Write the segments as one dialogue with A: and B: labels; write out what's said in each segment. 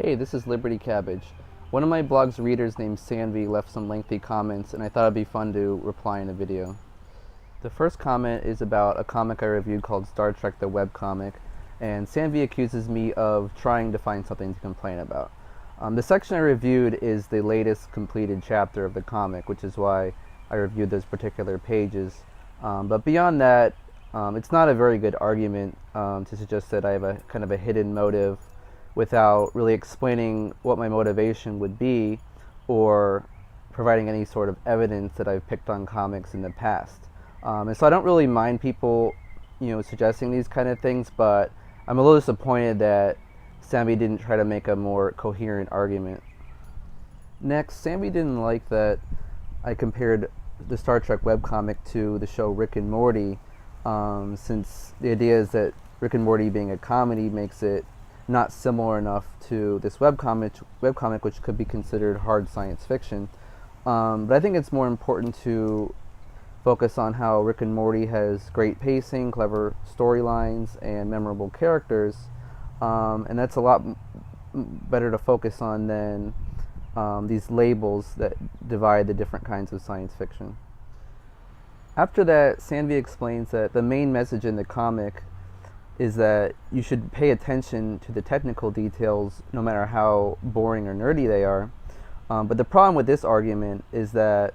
A: Hey, this is Liberty Cabbage. One of my blog's readers named Saanvi left some lengthy comments, and I thought it'd be fun to reply in a video. The first comment is about a comic I reviewed called Star Trek the Webcomic, and Saanvi accuses me of trying to find something to complain about. The section I reviewed is the latest completed chapter of the comic, which is why I reviewed those particular pages. But beyond that, it's not a very good argument to suggest that I have a kind of a hidden motive without really explaining what my motivation would be or providing any sort of evidence that I've picked on comics in the past. And so I don't really mind people, suggesting these kind of things, but I'm a little disappointed that Saanvi didn't try to make a more coherent argument. Next, Saanvi didn't like that I compared the Star Trek webcomic to the show Rick and Morty, since the idea is that Rick and Morty being a comedy makes it not similar enough to this webcomic, which could be considered hard science fiction. But I think it's more important to focus on how Rick and Morty has great pacing, clever storylines, and memorable characters, and that's a lot better to focus on than these labels that divide the different kinds of science fiction. After that, Saanvi explains that the main message in the comic is that you should pay attention to the technical details no matter how boring or nerdy they are. But the problem with this argument is that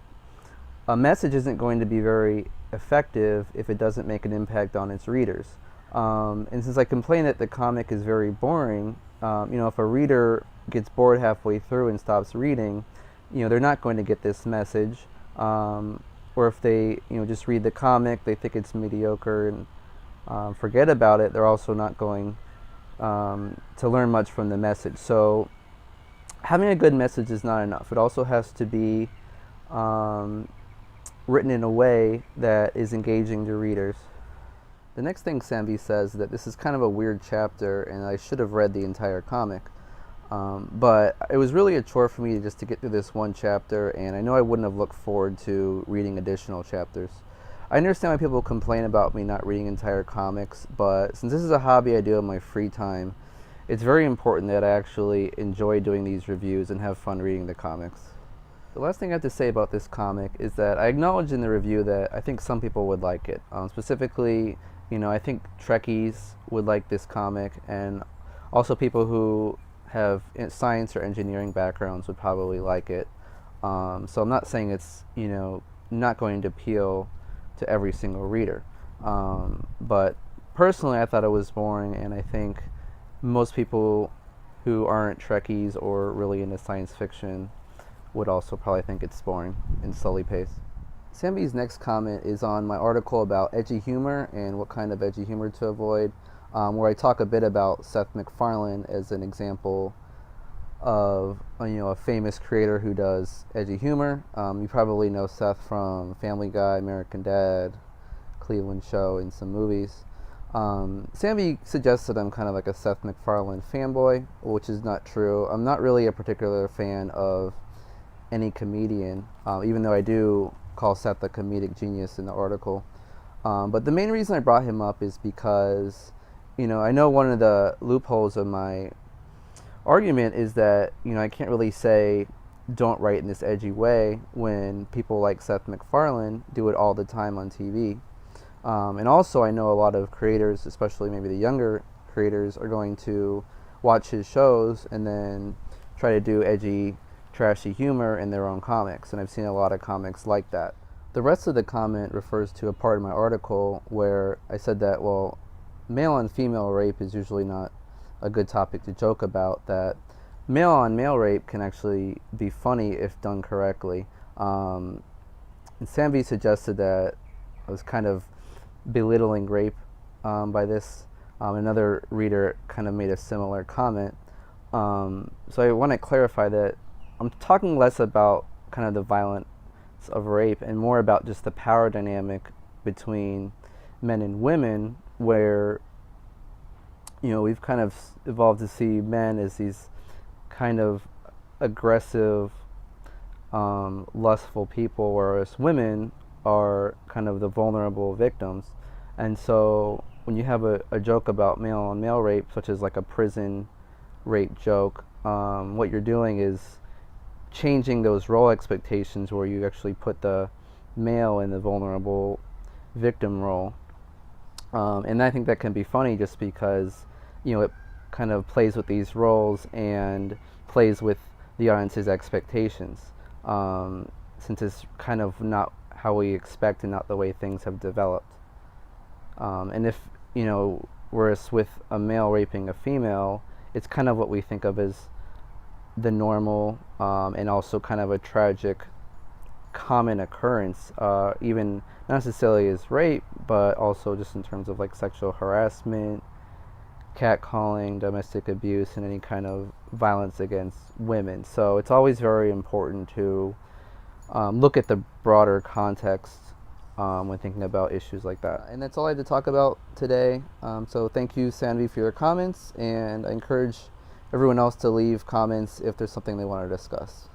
A: a message isn't going to be very effective if it doesn't make an impact on its readers. And since I complain that the comic is very boring, if a reader gets bored halfway through and stops reading, they're not going to get this message. Or if they, just read the comic, they think it's mediocre and forget about it, they're also not going to learn much from the message. So having a good message is not enough. It also has to be written in a way that is engaging to readers. The next thing Saanvi says is that this is kind of a weird chapter and I should have read the entire comic. But it was really a chore for me just to get through this one chapter, and I know I wouldn't have looked forward to reading additional chapters. I understand why people complain about me not reading entire comics, but since this is a hobby I do in my free time, it's very important that I actually enjoy doing these reviews and have fun reading the comics. The last thing I have to say about this comic is that I acknowledge in the review that I think some people would like it. Specifically, I think Trekkies would like this comic, and also people who have science or engineering backgrounds would probably like it. So I'm not saying it's, not going to appeal to every single reader. But personally, I thought it was boring, and I think most people who aren't Trekkies or really into science fiction would also probably think it's boring and slowly paced. Saanvi's next comment is on my article about edgy humor and what kind of edgy humor to avoid, where I talk a bit about Seth MacFarlane as an example of a famous creator who does edgy humor. You probably know Seth from Family Guy, American Dad, Cleveland Show, and some movies. Saanvi suggests that I'm kind of like a Seth MacFarlane fanboy, which is not true. I'm not really a particular fan of any comedian, even though I do call Seth a comedic genius in the article. But the main reason I brought him up is because, I know one of the loopholes of my argument is that, I can't really say don't write in this edgy way when people like Seth MacFarlane do it all the time on TV. And also I know a lot of creators, especially maybe the younger creators, are going to watch his shows and then try to do edgy, trashy humor in their own comics, and I've seen a lot of comics like that. The rest of the comment refers to a part of my article where I said that, well, male on female rape is usually not a good topic to joke about, that male on male rape can actually be funny if done correctly. And Saanvi suggested that I was kind of belittling rape by this. Another reader kind of made a similar comment. So I want to clarify that I'm talking less about kind of the violence of rape and more about just the power dynamic between men and women, where we've kind of evolved to see men as these kind of aggressive, lustful people, whereas women are kind of the vulnerable victims. And so when you have a joke about male on male rape, such as like a prison rape joke, what you're doing is changing those role expectations where you actually put the male in the vulnerable victim role. And I think that can be funny just because, it kind of plays with these roles and plays with the audience's expectations, since it's kind of not how we expect and not the way things have developed. And if, whereas with a male raping a female, it's kind of what we think of as the normal, and also kind of a tragic common occurrence, even not necessarily as rape, but also just in terms of like sexual harassment, catcalling, domestic abuse, and any kind of violence against women. So it's always very important to look at the broader context when thinking about issues like that. And that's all I had to talk about today. So thank you, Saanvi, for your comments, and I encourage everyone else to leave comments if there's something they want to discuss.